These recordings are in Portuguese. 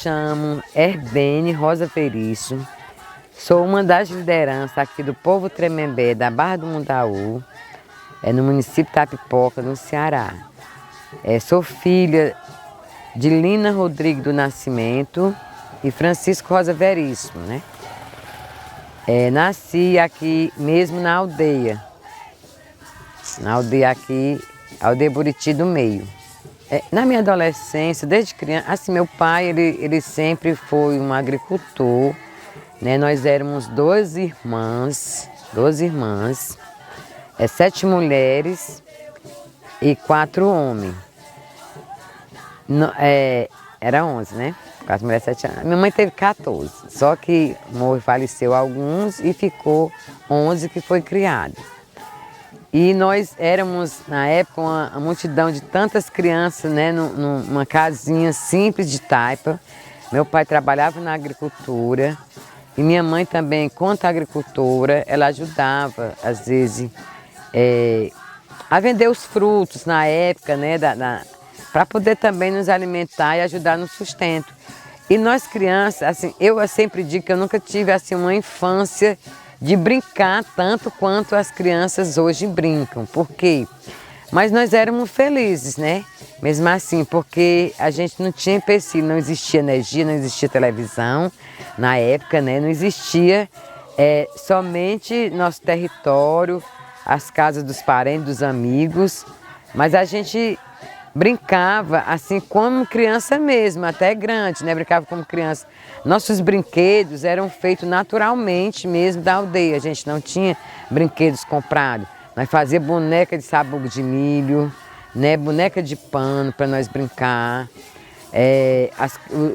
chamo Herbene Rosa Veríssimo, sou uma das lideranças aqui do povo Tremembé, da Barra do Mundaú, no município de Itapipoca, no Ceará. Sou filha de Lina Rodrigues do Nascimento e Francisco Rosa Veríssimo, né? Nasci aqui mesmo na aldeia aqui, aldeia Buriti do Meio. Na minha adolescência, desde criança, assim, meu pai, ele sempre foi um agricultor, né? Nós éramos 12 irmãs, 7 mulheres e 4 homens. Era 11, né? 4 mulheres, 7 anos. Minha mãe teve 14, só que faleceu alguns e ficou 11 que foi criado. E nós éramos, na época, uma multidão de tantas crianças, né, numa casinha simples de taipa. Meu pai trabalhava na agricultura e minha mãe também, enquanto agricultora, ela ajudava, às vezes, a vender os frutos na época, né, para poder também nos alimentar e ajudar no sustento. E nós crianças, assim, eu sempre digo que eu nunca tive assim, uma infância de brincar tanto quanto as crianças hoje brincam. Por quê? Mas nós éramos felizes, né? Mesmo assim, porque a gente não tinha empecilho, não existia energia, não existia televisão na época, né? Não existia somente nosso território, as casas dos parentes, dos amigos, mas a gente brincava assim como criança mesmo, até grande, né? Brincava como criança. Nossos brinquedos eram feitos naturalmente mesmo da aldeia. A gente não tinha brinquedos comprados. Nós fazíamos boneca de sabugo de milho, né? Boneca de pano para nós brincar.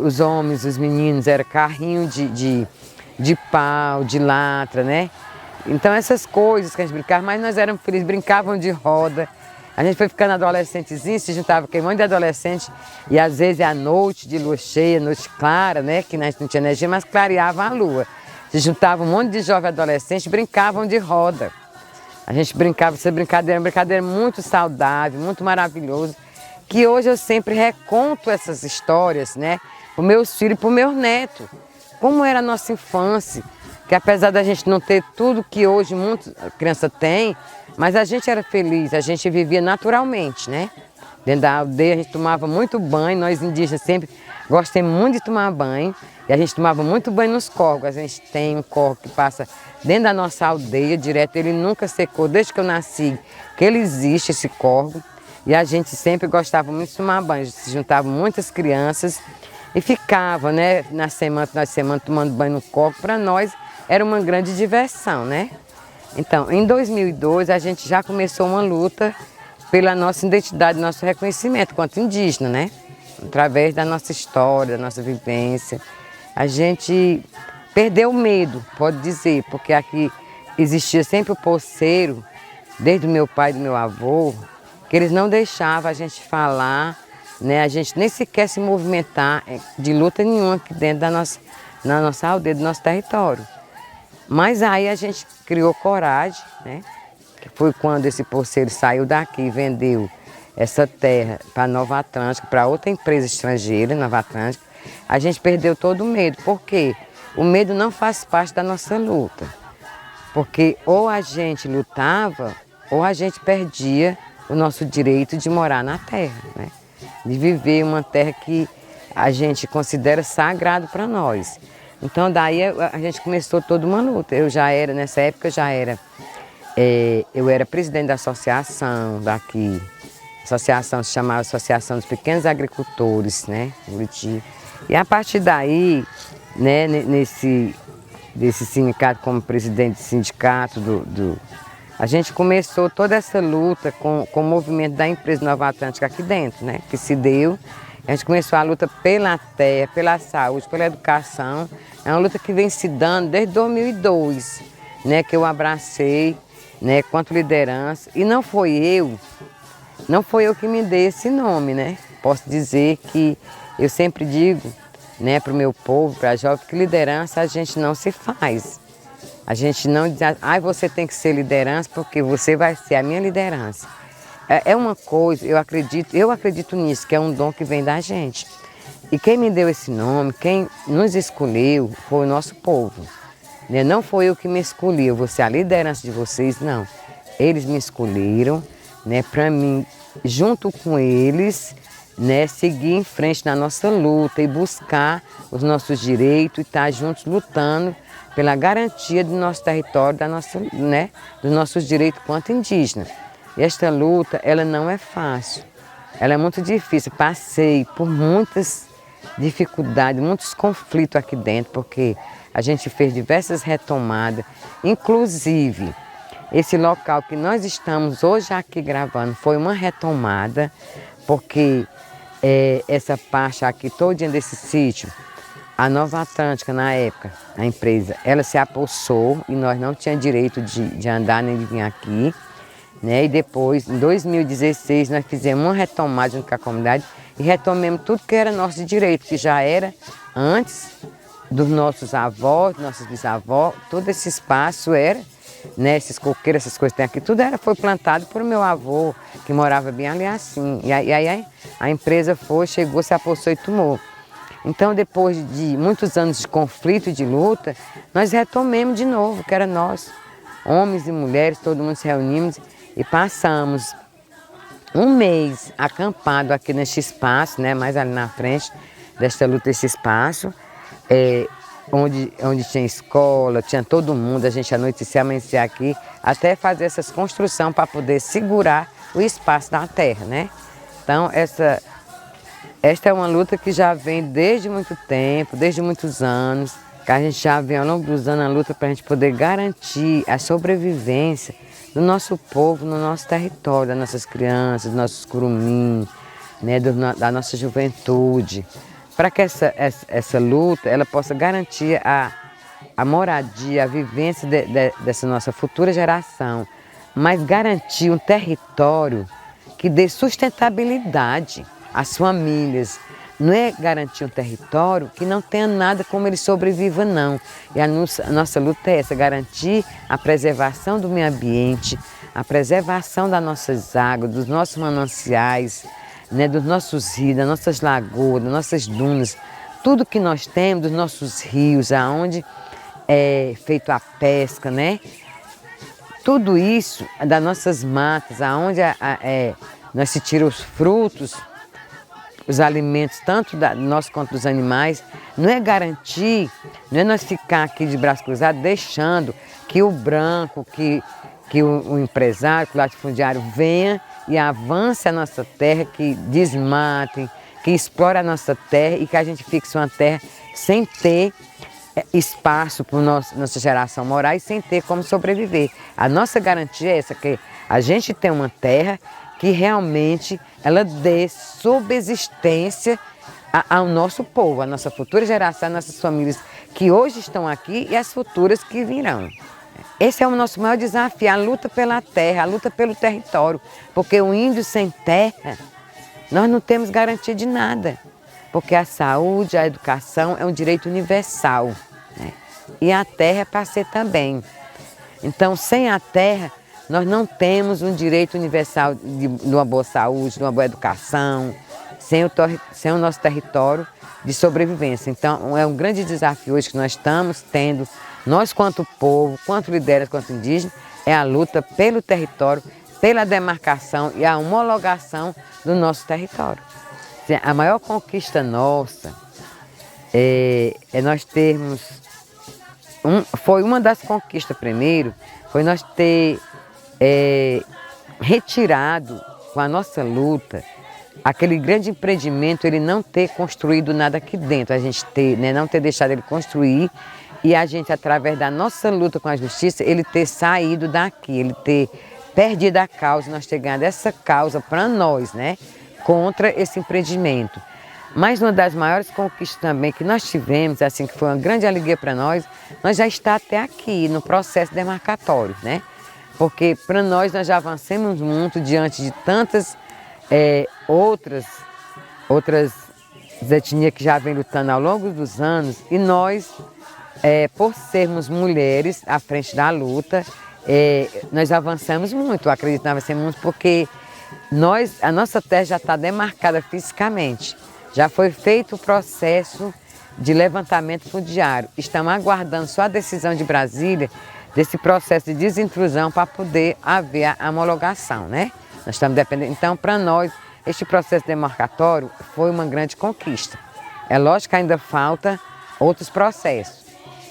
Os homens, os meninos, era carrinho de pau, de latra, né? Então essas coisas que a gente brincava, mas nós éramos felizes, brincavam de roda. A gente foi ficando adolescentezinho, se juntava com um monte de adolescente e às vezes à noite, de lua cheia, noite clara, né? Que a gente não tinha energia, mas clareava a lua. Se juntava um monte de jovens adolescentes, brincavam de roda. A gente brincava, essa brincadeira, uma brincadeira muito saudável, muito maravilhosa, que hoje eu sempre reconto essas histórias, né? Para os meus filhos e para os meus netos. Como era a nossa infância, que apesar da gente não ter tudo que hoje muita criança tem, mas a gente era feliz, a gente vivia naturalmente, né? Dentro da aldeia a gente tomava muito banho, nós indígenas sempre gostamos muito de tomar banho, e a gente tomava muito banho nos córregos. A gente tem um córrego que passa dentro da nossa aldeia, direto, ele nunca secou, desde que eu nasci, que ele existe, esse córrego, e a gente sempre gostava muito de tomar banho. Se juntavam muitas crianças e ficava, né, na semana tomando banho no córrego. Para nós era uma grande diversão, né? Então, em 2002, a gente já começou uma luta pela nossa identidade, nosso reconhecimento enquanto indígena, né? Através da nossa história, da nossa vivência. A gente perdeu o medo, pode dizer, porque aqui existia sempre o poceiro, desde o meu pai e do meu avô, que eles não deixavam a gente falar, né? A gente nem sequer se movimentar de luta nenhuma aqui dentro na nossa aldeia, do nosso território. Mas aí a gente criou coragem, né? Que foi quando esse poceiro saiu daqui e vendeu essa terra para Nova Atlântica, para outra empresa estrangeira, Nova Atlântica. A gente perdeu todo o medo. Por quê? O medo não faz parte da nossa luta. Porque ou a gente lutava, ou a gente perdia o nosso direito de morar na terra, né? De viver uma terra que a gente considera sagrado para nós. Então daí a gente começou toda uma luta. Nessa época eu era presidente da associação daqui. A associação se chamava Associação dos Pequenos Agricultores, né? E a partir daí, né, desse sindicato, como presidente do sindicato, a gente começou toda essa luta com o movimento da empresa Nova Atlântica aqui dentro, né? Que se deu. A gente começou a luta pela terra, pela saúde, pela educação. É uma luta que vem se dando desde 2002, né, que eu abracei, né, quanto liderança. E não foi eu que me dei esse nome, né? Posso dizer que eu sempre digo, né, para o meu povo, para a jovem, que liderança a gente não se faz. A gente não diz, você tem que ser liderança porque você vai ser a minha liderança. É uma coisa, eu acredito nisso, que é um dom que vem da gente. E quem me deu esse nome, quem nos escolheu foi o nosso povo. Né? Não foi eu que me escolhi, eu vou ser a liderança de vocês, não. Eles me escolheram, né, para mim, junto com eles, né, seguir em frente na nossa luta e buscar os nossos direitos e estar juntos lutando pela garantia do nosso território, da nossa, né, dos nossos direitos quanto indígena. E esta luta, ela não é fácil, ela é muito difícil. Passei por muitas dificuldades, muitos conflitos aqui dentro, porque a gente fez diversas retomadas, inclusive esse local que nós estamos hoje aqui gravando foi uma retomada, porque essa parte aqui todinha desse sítio, a Nova Atlântica na época, a empresa, ela se apossou e nós não tínhamos direito de andar nem de vir aqui, né? E depois, em 2016, nós fizemos uma retomada junto com a comunidade e retomamos tudo que era nosso de direito, que já era antes dos nossos avós, dos nossos bisavós, todo esse espaço era, né, esses coqueiros, essas coisas que tem aqui, tudo foi plantado por meu avô, que morava bem ali assim. E aí a empresa chegou, se apossou e tomou. Então, depois de muitos anos de conflito e de luta, nós retomemos de novo, que era nós, homens e mulheres, todo mundo se reunimos e passamos um mês acampado aqui neste espaço, né, mais ali na frente desta luta, esse espaço, onde tinha escola, tinha todo mundo, a gente anoitecia, amanhecia aqui, até fazer essas construções para poder segurar o espaço da terra, né? Então, esta é uma luta que já vem desde muito tempo, desde muitos anos, que a gente já vem ao longo dos anos a luta para a gente poder garantir a sobrevivência do nosso povo no nosso território, das nossas crianças, dos nossos curumins, né, da nossa juventude, para que essa luta ela possa garantir a moradia, a vivência dessa nossa futura geração, mas garantir um território que dê sustentabilidade às famílias. Não é garantir um território que não tenha nada como ele sobreviva, não. E a nossa luta é essa, garantir a preservação do meio ambiente, a preservação das nossas águas, dos nossos mananciais, né, dos nossos rios, das nossas lagoas, das nossas dunas, tudo que nós temos, dos nossos rios, aonde é feito a pesca, né? Tudo isso, das nossas matas, aonde nós se tira os frutos, os alimentos, tanto nós quanto dos animais, não é garantir, não é nós ficar aqui de braço cruzado deixando que o branco, que o empresário, que o latifundiário venha e avance a nossa terra, que desmatem, que explore a nossa terra e que a gente fixe uma terra sem ter espaço para nossa geração morar e sem ter como sobreviver. A nossa garantia é essa, que a gente tem uma terra que realmente ela dê subsistência ao nosso povo, à nossa futura geração, às nossas famílias que hoje estão aqui e as futuras que virão. Esse é o nosso maior desafio, a luta pela terra, a luta pelo território, porque o índio sem terra, nós não temos garantia de nada, porque a saúde, a educação é um direito universal, né? E a terra é para ser também. Então, sem a terra, nós não temos um direito universal de uma boa saúde, de uma boa educação, sem o nosso território de sobrevivência. Então, é um grande desafio hoje que nós estamos tendo, nós quanto povo, quanto liderança, quanto indígena, é a luta pelo território, pela demarcação e a homologação do nosso território. A maior conquista nossa é nós termos, foi uma das conquistas primeiro, foi nós ter retirado com a nossa luta aquele grande empreendimento, ele não ter construído nada aqui dentro, a gente ter, né, não ter deixado ele construir e a gente, através da nossa luta com a justiça, ele ter saído daqui, ele ter perdido a causa, nós ter ganhado essa causa para nós, né, contra esse empreendimento. Mas uma das maiores conquistas também que nós tivemos, assim, que foi uma grande alegria para nós já está até aqui no processo demarcatório, né? Porque para nós já avancemos muito diante de tantas outras etnias que já vêm lutando ao longo dos anos e nós, por sermos mulheres à frente da luta, nós avançamos muito, eu acredito que nós avançamos muito porque a nossa terra já está demarcada fisicamente, já foi feito o processo de levantamento fundiário. Estamos aguardando só a decisão de Brasília desse processo de desintrusão para poder haver a homologação, né? Nós estamos dependendo. Então, para nós, este processo demarcatório foi uma grande conquista. É lógico que ainda falta outros processos,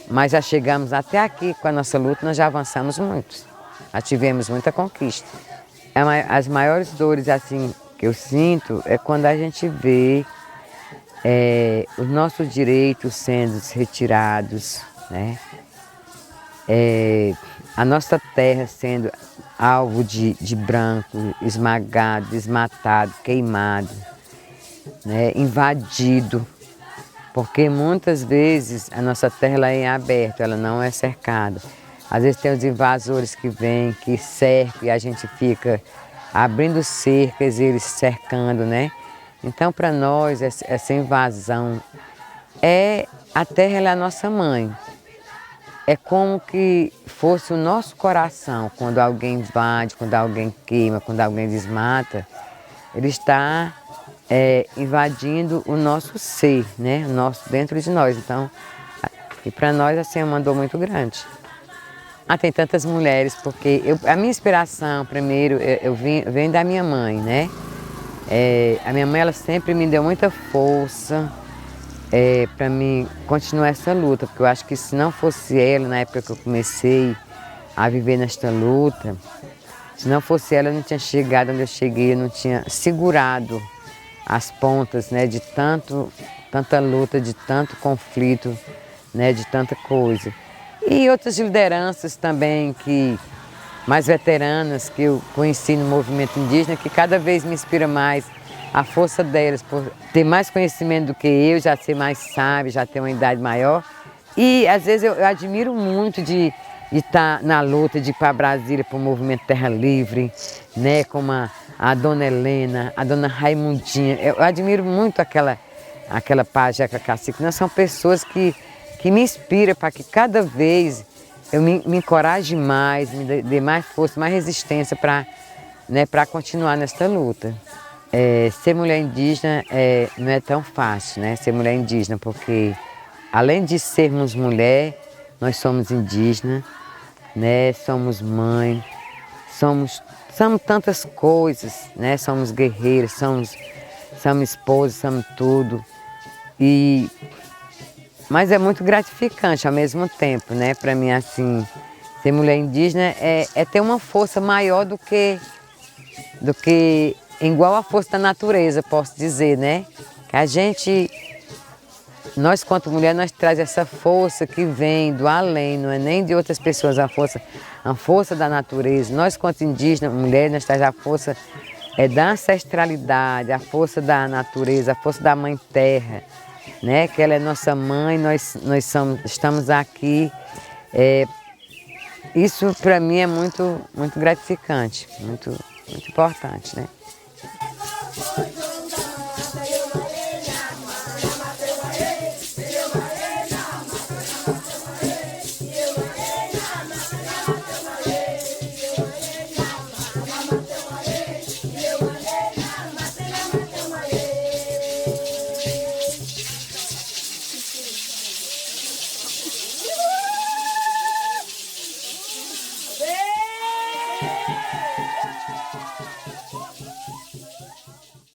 mas já chegamos até aqui com a nossa luta, nós já avançamos muito. Já tivemos muita conquista. As maiores dores assim que eu sinto é quando a gente vê os nossos direitos sendo retirados, né? A nossa terra sendo alvo de branco, esmagado, desmatado, queimado, né? Invadido, porque muitas vezes a nossa terra ela é aberta, ela não é cercada. Às vezes tem os invasores que vêm, que cercam e a gente fica abrindo cercas e eles cercando, né? Então, para nós, essa invasão a terra ela é a nossa mãe. É como que fosse o nosso coração, quando alguém invade, quando alguém queima, quando alguém desmata, ele está invadindo o nosso ser, né? O nosso dentro de nós. Então, e para nós assim é uma dor muito grande. Tem tantas mulheres, porque a minha inspiração, primeiro, vem da minha mãe, né? A minha mãe ela sempre me deu muita força para mim continuar essa luta, porque eu acho que se não fosse ela, na época que eu comecei a viver nesta luta, se não fosse ela, eu não tinha chegado onde eu cheguei, eu não tinha segurado as pontas, né, de tanta luta, de tanto conflito, né, de tanta coisa. E outras lideranças também, mais veteranas, que eu conheci no movimento indígena, que cada vez me inspira mais a força delas, por ter mais conhecimento do que eu, já ser mais sábio, já ter uma idade maior. E às vezes eu admiro muito de estar na luta, de ir para Brasília, para o movimento Terra Livre, né, como a dona Helena, a dona Raimundinha. Eu admiro muito aquela Pajeca Cacique. Nós são pessoas que me inspiram para que cada vez eu me encoraje mais, me dê mais força, mais resistência para continuar nesta luta. Ser mulher indígena não é tão fácil, né? Ser mulher indígena, porque além de sermos mulher, nós somos indígena, né? Somos mãe, somos tantas coisas, né? Somos guerreiras, somos esposas, somos tudo. Mas é muito gratificante ao mesmo tempo, né? Para mim, assim, ser mulher indígena é ter uma força maior do que igual a força da natureza, posso dizer, né? Que nós quanto mulher, nós traz essa força que vem do além, não é nem de outras pessoas, a força da natureza. Nós quanto indígenas, mulheres, nós traz a força da ancestralidade, a força da natureza, a força da mãe terra, né? Que ela é nossa mãe, nós estamos aqui. Isso para mim é muito gratificante, muito importante, né?